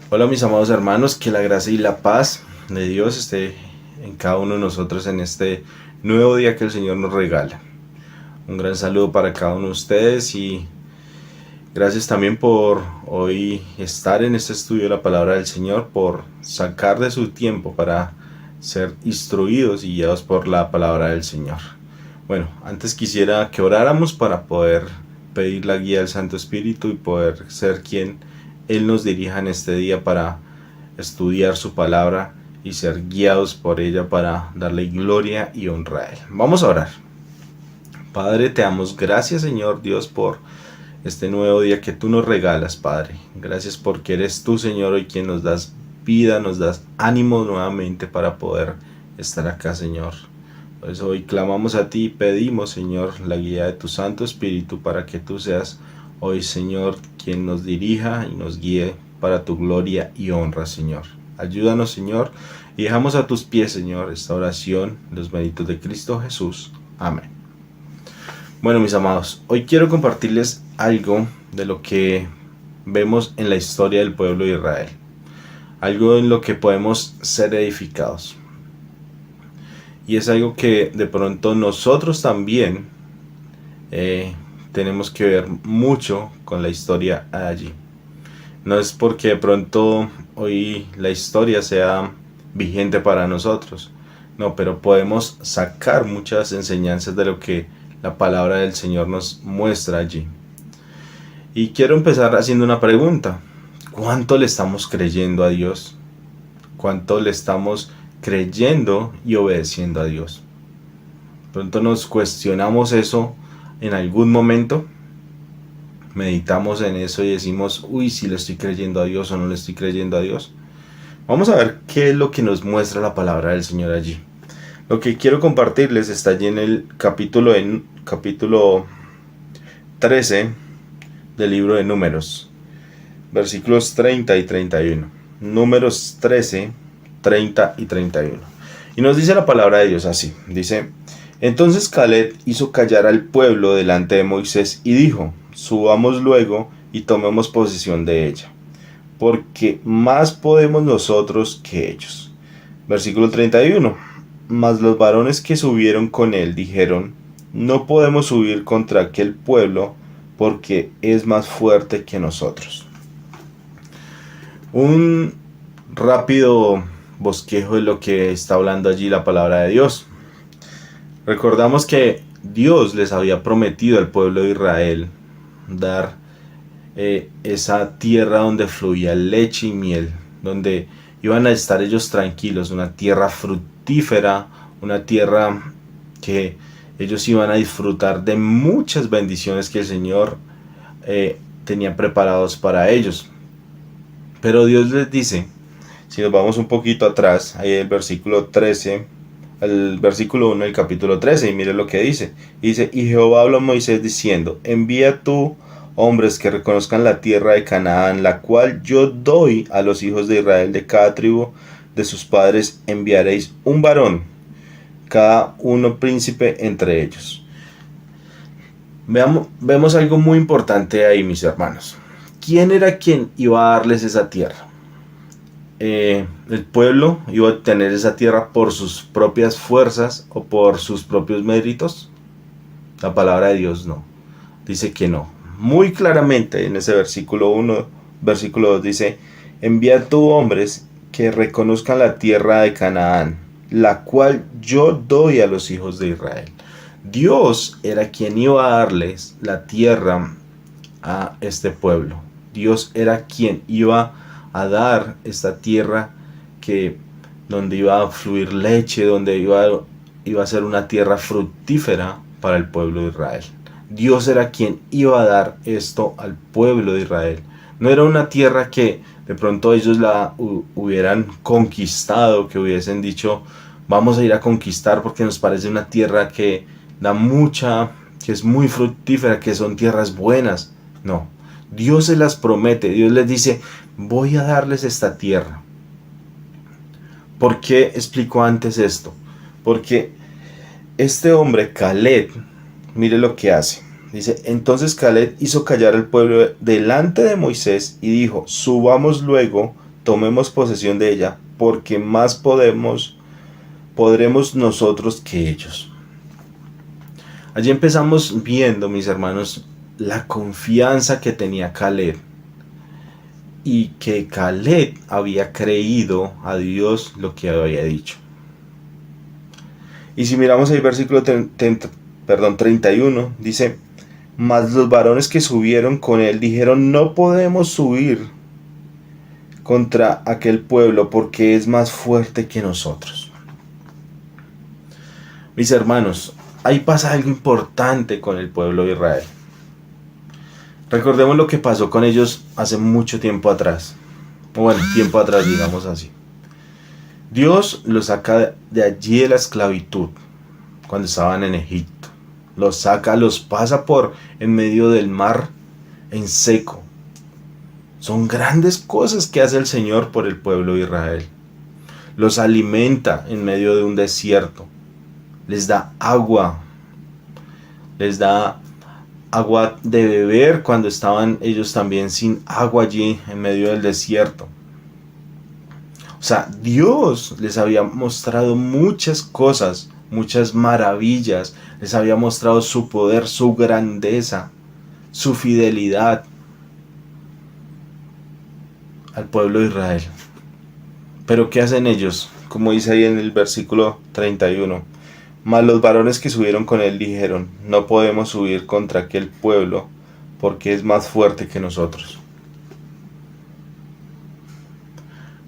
Hola mis amados hermanos, que la gracia y la paz de Dios esté en cada uno de nosotros en este nuevo día que el Señor nos regala. Un gran saludo para cada uno de ustedes y gracias también por hoy estar en este estudio de la palabra del Señor, por sacar de su tiempo para ser instruidos y guiados por la palabra del Señor. Bueno, antes quisiera que oráramos para poder pedir la guía del Santo Espíritu y poder ser quien Él nos dirija en este día para estudiar su palabra y ser guiados por ella para darle gloria y honra a Él. Vamos a orar. Padre, te damos gracias, Señor Dios, por este nuevo día que tú nos regalas, Padre. Gracias porque eres tú, Señor, hoy quien nos das vida, nos das ánimo nuevamente para poder estar acá, Señor. Por eso hoy clamamos a ti y pedimos, Señor, la guía de tu Santo Espíritu para que tú seas hoy, Señor, quien nos dirija y nos guíe para tu gloria y honra, Señor. Ayúdanos, Señor, y dejamos a tus pies, Señor, esta oración, los méritos de Cristo Jesús. Amén. Bueno, mis amados, hoy quiero compartirles algo de lo que vemos en la historia del pueblo de Israel. Algo en lo que podemos ser edificados. Y es algo que de pronto nosotros también tenemos que ver mucho con la historia allí. No es porque de pronto hoy la historia sea vigente para nosotros. No, pero podemos sacar muchas enseñanzas de lo que la palabra del Señor nos muestra allí. Y quiero empezar haciendo una pregunta. ¿Cuánto le estamos creyendo a Dios? ¿Cuánto le estamos creyendo y obedeciendo a Dios? Pronto nos cuestionamos eso en algún momento. Meditamos en eso y decimos, uy, si le estoy creyendo a Dios o no le estoy creyendo a Dios. Vamos a ver qué es lo que nos muestra la palabra del Señor allí. Lo que quiero compartirles está allí en el capítulo 13 del libro de Números, versículos 30 y 31. Números 13, 30 y 31. Y nos dice la palabra de Dios así. Dice, entonces Caleb hizo callar al pueblo delante de Moisés y dijo, subamos luego y tomemos posesión de ella, porque más podemos nosotros que ellos. Versículo 31. Mas los varones que subieron con él dijeron, no podemos subir contra aquel pueblo, porque es más fuerte que nosotros. Un rápido bosquejo de lo que está hablando allí la palabra de Dios. Recordamos que Dios les había prometido al pueblo de Israel dar esa tierra donde fluía leche y miel, donde iban a estar ellos tranquilos, una tierra fructífera, una tierra que ellos iban a disfrutar de muchas bendiciones que el Señor tenía preparados para ellos. Pero Dios les dice, si nos vamos un poquito atrás, ahí el versículo 13, el versículo 1 del capítulo 13, y mire lo que dice. Dice, y Jehová habló a Moisés diciendo, envía tú hombres que reconozcan la tierra de Canaán, la cual yo doy a los hijos de Israel, de cada tribu de sus padres enviaréis un varón, cada uno príncipe entre ellos. Vemos algo muy importante ahí, mis hermanos. ¿Quién era quien iba a darles esa tierra? El pueblo iba a obtener esa tierra por sus propias fuerzas o por sus propios méritos. La palabra de Dios no. Dice que no. Muy claramente en ese versículo 1, versículo 2 dice, envía tú hombres que reconozcan la tierra de Canaán, la cual yo doy a los hijos de Israel. Dios era quien iba a darles la tierra a este pueblo. Dios era quien iba a dar esta tierra donde iba a fluir leche, donde iba a ser una tierra fructífera para el pueblo de Israel. Dios era quien iba a dar esto al pueblo de Israel. No era una tierra que de pronto ellos la hubieran conquistado, que hubiesen dicho, vamos a ir a conquistar porque nos parece una tierra que da mucha, que es muy fructífera, que son tierras buenas. No, Dios se las promete, Dios les dice, voy a darles esta tierra. ¿Por qué explico antes esto? Porque este hombre, Caleb, mire lo que hace. Dice, entonces Caleb hizo callar al pueblo delante de Moisés y dijo, subamos luego, tomemos posesión de ella, porque más podremos nosotros que ellos. Allí empezamos viendo, mis hermanos, la confianza que tenía Caleb, y que Caleb había creído a Dios lo que había dicho. Y si miramos el versículo 31, dice: mas los varones que subieron con él dijeron: no podemos subir contra aquel pueblo, porque es más fuerte que nosotros. Mis hermanos, ahí pasa algo importante con el pueblo de Israel. Recordemos lo que pasó con ellos hace mucho tiempo atrás. Bueno, tiempo atrás, digamos así. Dios los saca de allí de la esclavitud, cuando estaban en Egipto. Los saca, los pasa por en medio del mar en seco. Son grandes cosas que hace el Señor por el pueblo de Israel. Los alimenta en medio de un desierto. Les da agua. Les da agua de beber cuando estaban ellos también sin agua allí en medio del desierto. O sea, Dios les había mostrado muchas cosas, muchas maravillas. Les había mostrado su poder, su grandeza, su fidelidad al pueblo de Israel. Pero ¿qué hacen ellos? Como dice ahí en el versículo 31. Mas los varones que subieron con él dijeron: no podemos subir contra aquel pueblo, porque es más fuerte que nosotros.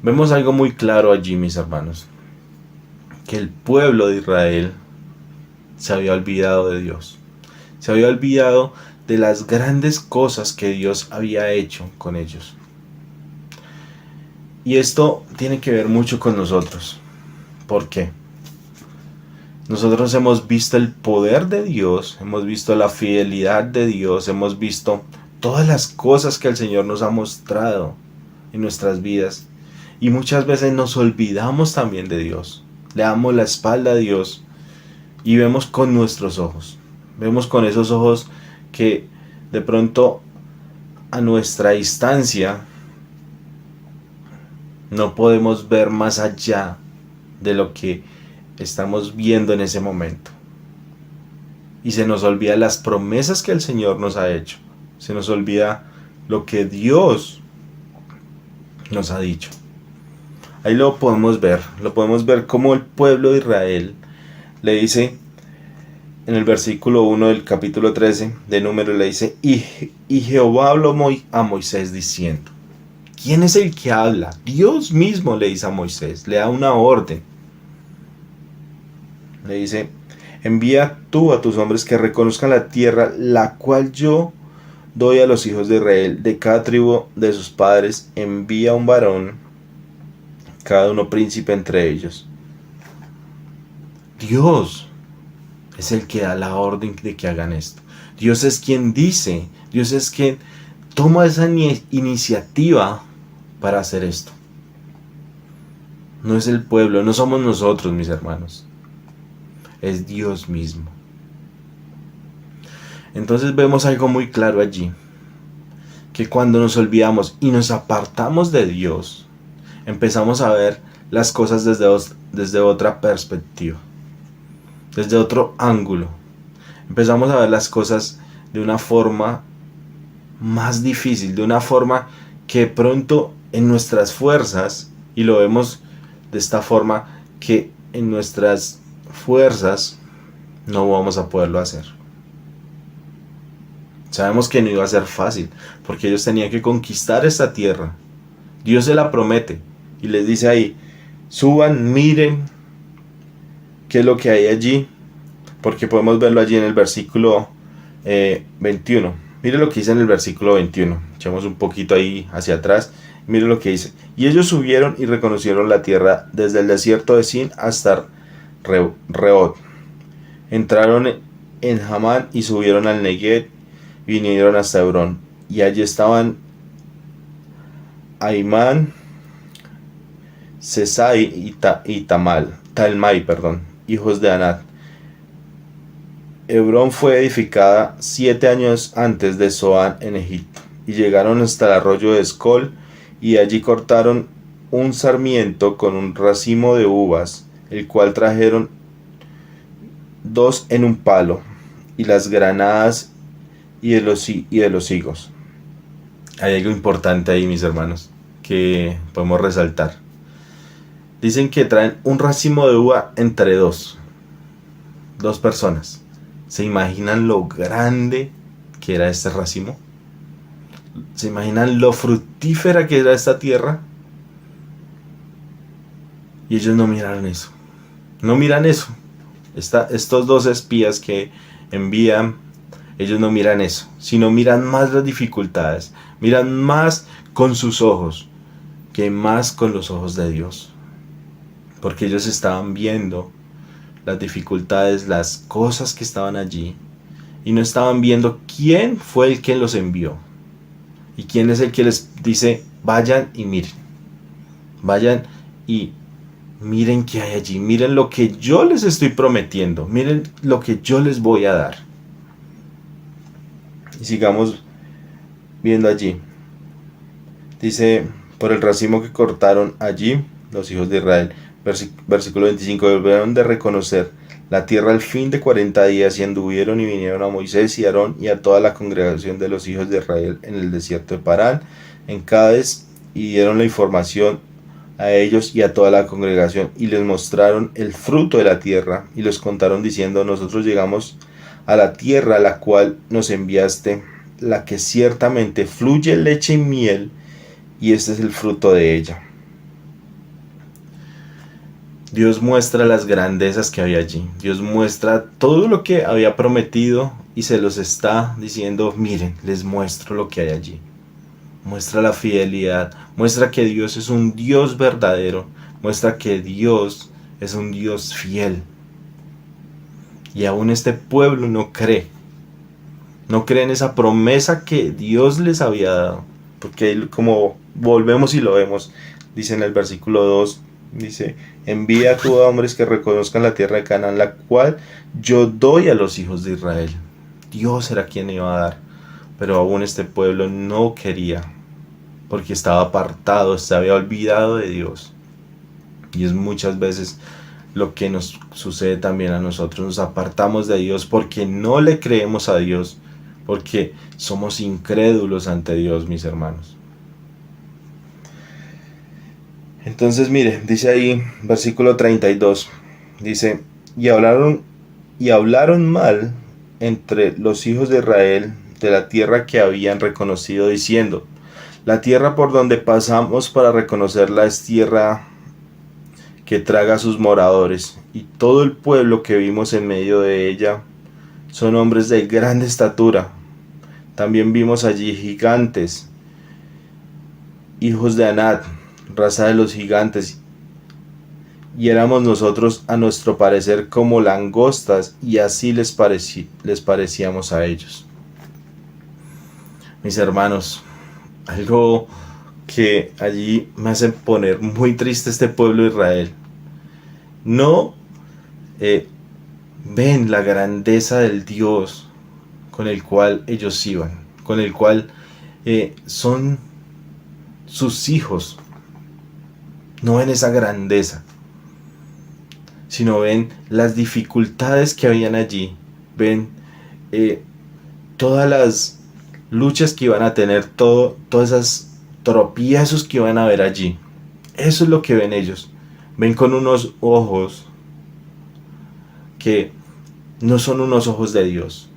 Vemos algo muy claro allí, mis hermanos, que el pueblo de Israel se había olvidado de Dios. Se había olvidado de las grandes cosas que Dios había hecho con ellos. Y esto tiene que ver mucho con nosotros. ¿Por qué? Nosotros hemos visto el poder de Dios, hemos visto la fidelidad de Dios, hemos visto todas las cosas que el Señor nos ha mostrado en nuestras vidas. Y muchas veces nos olvidamos también de Dios. Le damos la espalda a Dios y vemos con nuestros ojos. Vemos con esos ojos que de pronto a nuestra distancia no podemos ver más allá de lo que estamos viendo en ese momento. Y se nos olvida las promesas que el Señor nos ha hecho. Se nos olvida lo que Dios nos ha dicho. Ahí lo podemos ver como el pueblo de Israel le dice en el versículo 1 del capítulo 13 de Números, le dice: y Jehová habló a Moisés diciendo. ¿Quién es el que habla? Dios mismo le dice a Moisés, le da una orden. Le dice: envía tú a tus hombres que reconozcan la tierra, la cual yo doy a los hijos de Israel. De cada tribu de sus padres envía un varón, cada uno príncipe entre ellos. Dios es el que da la orden de que hagan esto. Dios es quien dice, Dios es quien toma esa iniciativa para hacer esto. No es el pueblo, no somos nosotros, mis hermanos. Es Dios mismo. Entonces vemos algo muy claro allí, que cuando nos olvidamos y nos apartamos de Dios, empezamos a ver las cosas desde otra perspectiva, desde otro ángulo. Empezamos a ver las cosas de una forma más difícil, de una forma que pronto en nuestras fuerzas, y lo vemos de esta forma, que en nuestras fuerzas no vamos a poderlo hacer. Sabemos que no iba a ser fácil, porque ellos tenían que conquistar esta tierra. Dios se la promete y les dice ahí: suban, miren qué es lo que hay allí, porque podemos verlo allí en el versículo 21. Mire lo que dice en el versículo 21. Echamos un poquito ahí hacia atrás. Mire lo que dice: y ellos subieron y reconocieron la tierra desde el desierto de Sin hasta Rehob. Entraron en Hamán y subieron al Negueb, vinieron hasta Hebrón, y allí estaban Ahimán, Sesai y Talmai, hijos de Anat. Hebrón fue edificada 7 años antes de Zoán en Egipto, y llegaron hasta el arroyo de Escol, y allí cortaron un sarmiento con un racimo de uvas, el cual trajeron dos en un palo, y las granadas y de los higos. Hay algo importante ahí, mis hermanos, que podemos resaltar. Dicen que traen un racimo de uva entre dos personas. ¿Se imaginan lo grande que era este racimo? ¿Se imaginan lo fructífera que era esta tierra? Y ellos no miraron eso. No miran eso. Estos dos espías que envían, ellos no miran eso, sino miran más las dificultades. Miran más con sus ojos que más con los ojos de Dios. Porque ellos estaban viendo las dificultades, las cosas que estaban allí, y no estaban viendo quién fue el que los envió y quién es el que les dice vayan y miren, vayan y miren qué hay allí, miren lo que yo les estoy prometiendo, miren lo que yo les voy a dar. Y sigamos viendo allí. Dice, por el racimo que cortaron allí los hijos de Israel, versículo 25, volvieron de reconocer la tierra al fin de 40 días y anduvieron y vinieron a Moisés y a Aarón y a toda la congregación de los hijos de Israel en el desierto de Parán, en Cades, y dieron la información a ellos y a toda la congregación, y les mostraron el fruto de la tierra, y les contaron diciendo, nosotros llegamos a la tierra a la cual nos enviaste, la que ciertamente fluye leche y miel, y este es el fruto de ella. Dios muestra las grandezas que había allí. Dios muestra todo lo que había prometido y se los está diciendo, miren, les muestro lo que hay allí. Muestra la fidelidad, muestra que Dios es un Dios verdadero, muestra que Dios es un Dios fiel. Y aún este pueblo no cree en esa promesa que Dios les había dado. Porque como volvemos y lo vemos, dice en el versículo 2, dice, envía tú a hombres que reconozcan la tierra de Canaán, la cual yo doy a los hijos de Israel. Dios era quien iba a dar, pero aún este pueblo no quería, porque estaba apartado, se había olvidado de Dios. Y es muchas veces lo que nos sucede también a nosotros, nos apartamos de Dios porque no le creemos a Dios, porque somos incrédulos ante Dios, mis hermanos. Entonces mire, dice ahí, versículo 32, dice, y hablaron mal entre los hijos de Israel de la tierra que habían reconocido, diciendo, la tierra por donde pasamos para reconocerla es tierra que traga a sus moradores, y todo el pueblo que vimos en medio de ella son hombres de grande estatura. También vimos allí gigantes, hijos de Anat, raza de los gigantes, y éramos nosotros a nuestro parecer como langostas, y así les parecíamos a ellos. Mis hermanos, algo que allí me hace poner muy triste este pueblo de Israel. No ven la grandeza del Dios con el cual ellos iban, con el cual son sus hijos. No ven esa grandeza, sino ven las dificultades que habían allí, ven todas las luchas que iban a tener, todas esas tropiezos que iban a haber allí. Eso es lo que ven ellos. Ven con unos ojos que no son unos ojos de Dios,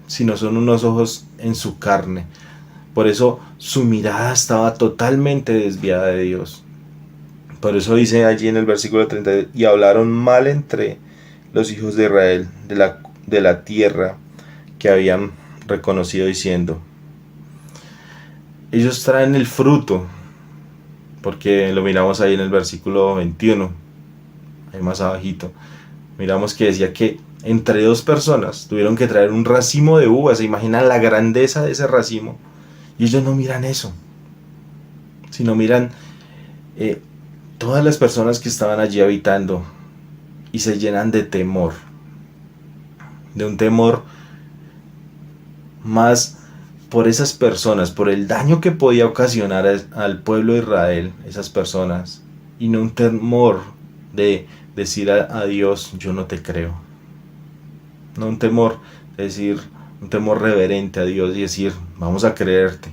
sino son unos ojos en su carne. Por eso su mirada estaba totalmente desviada de Dios. Por eso dice allí en el versículo 30, y hablaron mal entre los hijos de Israel de la tierra que habían reconocido, diciendo, ellos traen el fruto, porque lo miramos ahí en el versículo 21, ahí más abajito, miramos que decía que entre dos personas tuvieron que traer un racimo de uvas. Se imaginan la grandeza de ese racimo, y ellos no miran eso, sino miran todas las personas que estaban allí habitando, y se llenan de temor, de un temor más por esas personas, por el daño que podía ocasionar al pueblo de Israel, esas personas, y no un temor de decir a Dios, yo no te creo. No un temor, de decir, un temor reverente a Dios y decir, vamos a creerte,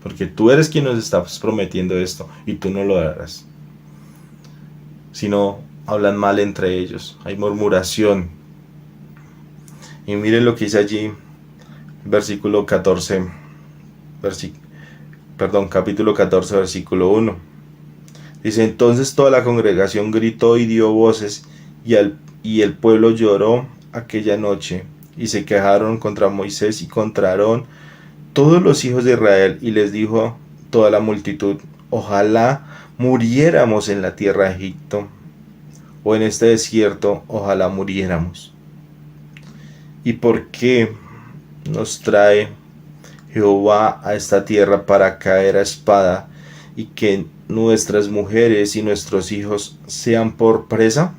porque tú eres quien nos estás prometiendo esto y tú no lo harás. Sino hablan mal entre ellos, hay murmuración. Y miren lo que dice allí, versículo 14, capítulo 14, versículo 1. Dice, entonces toda la congregación gritó y dio voces, y el pueblo lloró aquella noche, y se quejaron contra Moisés y contra Aarón todos los hijos de Israel, y les dijo toda la multitud, ojalá muriéramos en la tierra de Egipto, o en este desierto, ojalá muriéramos. ¿Y por qué nos trae Jehová a esta tierra para caer a espada y que nuestras mujeres y nuestros hijos sean por presa?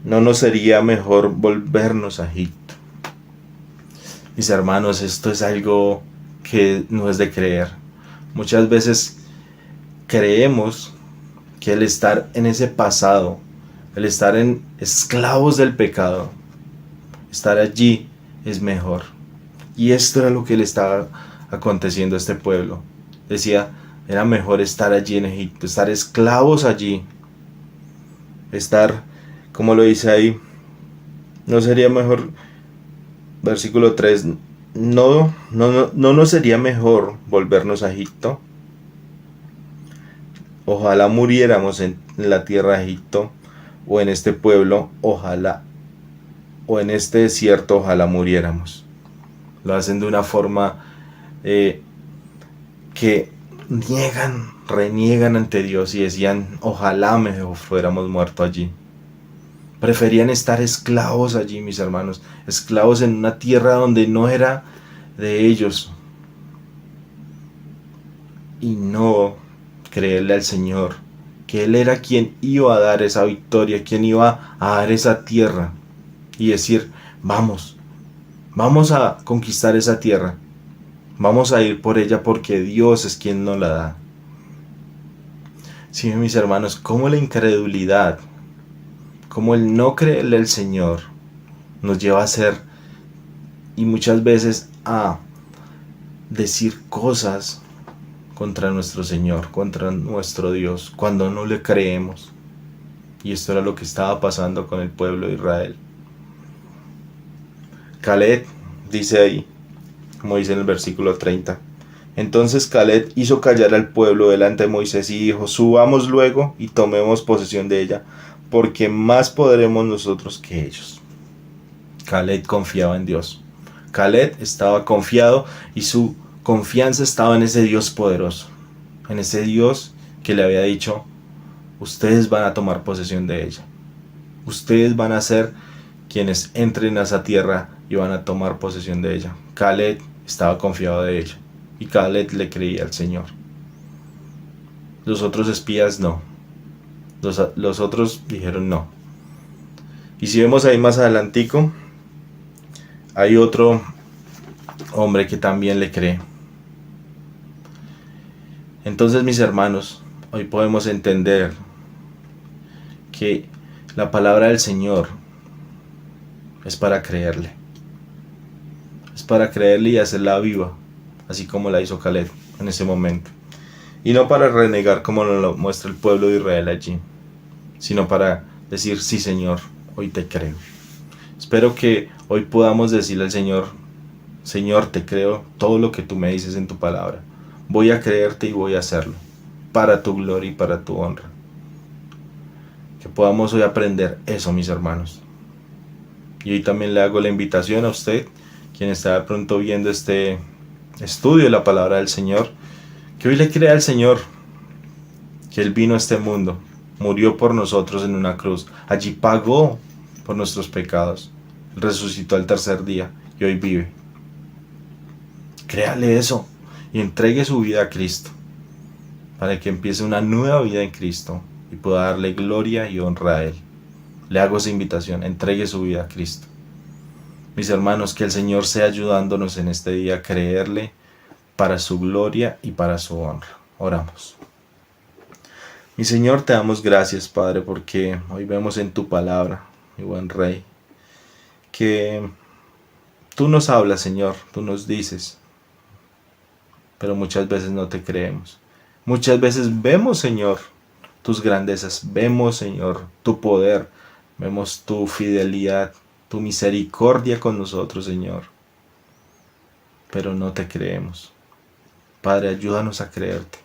¿No nos sería mejor volvernos a Egipto? Mis hermanos, esto es algo que no es de creer. Muchas veces creemos que el estar en ese pasado, el estar en esclavos del pecado, estar allí es mejor. Y esto era lo que le estaba aconteciendo a este pueblo. Decía, era mejor estar allí en Egipto, estar esclavos allí. Estar, como lo dice ahí, no sería mejor, versículo 3, no nos sería mejor volvernos a Egipto. Ojalá muriéramos en la tierra de Egipto, o en este pueblo, ojalá, o en este desierto, ojalá muriéramos. Lo hacen de una forma que reniegan ante Dios y decían, ojalá mejor fuéramos muertos allí. Preferían estar esclavos allí, mis hermanos, esclavos en una tierra donde no era de ellos, y no creerle al Señor, que Él era quien iba a dar esa victoria, quien iba a dar esa tierra, y decir, vamos a conquistar esa tierra, vamos a ir por ella porque Dios es quien nos la da. Sí, mis hermanos, cómo la incredulidad, cómo el no creerle al Señor nos lleva a hacer, y muchas veces a decir cosas contra nuestro Señor, contra nuestro Dios, cuando no le creemos. Y esto era lo que estaba pasando con el pueblo de Israel. Caleb dice ahí, como dice en el versículo 30, entonces Caleb hizo callar al pueblo delante de Moisés y dijo, subamos luego y tomemos posesión de ella, porque más podremos nosotros que ellos. Caleb confiaba en Dios. Caleb estaba confiado y su confianza estaba en ese Dios poderoso, en ese Dios que le había dicho, ustedes van a tomar posesión de ella. Ustedes van a ser quienes entren a esa tierra y van a tomar posesión de ella. Caleb estaba confiado de ella y Caleb le creía al Señor. Los otros espías no. Los otros dijeron no. Y si vemos ahí más adelantico, hay otro hombre que también le cree. Entonces, mis hermanos, hoy podemos entender que la palabra del Señor es para creerle. Es para creerle y hacerla viva, así como la hizo Caleb en ese momento. Y no para renegar como lo muestra el pueblo de Israel allí, sino para decir, sí Señor, hoy te creo. Espero que hoy podamos decirle al Señor, Señor, te creo todo lo que tú me dices en tu palabra. Voy a creerte y voy a hacerlo, para tu gloria y para tu honra. Que podamos hoy aprender eso, mis hermanos. Y hoy también le hago la invitación a usted, quien está de pronto viendo este estudio de la palabra del Señor, que hoy le crea al Señor que Él vino a este mundo, murió por nosotros en una cruz, allí pagó por nuestros pecados, resucitó al tercer día y hoy vive. Créale eso y entregue su vida a Cristo, para que empiece una nueva vida en Cristo y pueda darle gloria y honra a Él. Le hago esa invitación, entregue su vida a Cristo. Mis hermanos, que el Señor sea ayudándonos en este día a creerle para su gloria y para su honra. Oramos. Mi Señor, te damos gracias, Padre, porque hoy vemos en tu palabra, mi buen Rey, que tú nos hablas, Señor, tú nos dices, pero muchas veces no te creemos. Muchas veces vemos, Señor, tus grandezas, vemos, Señor, tu poder, vemos tu fidelidad, tu misericordia con nosotros, Señor, pero no te creemos. Padre, ayúdanos a creerte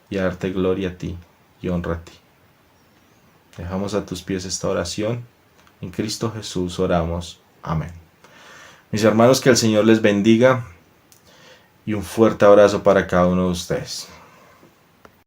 y a darte gloria a ti y honra a ti. Dejamos a tus pies esta oración. En Cristo Jesús oramos. Amén. Mis hermanos, que el Señor les bendiga y un fuerte abrazo para cada uno de ustedes.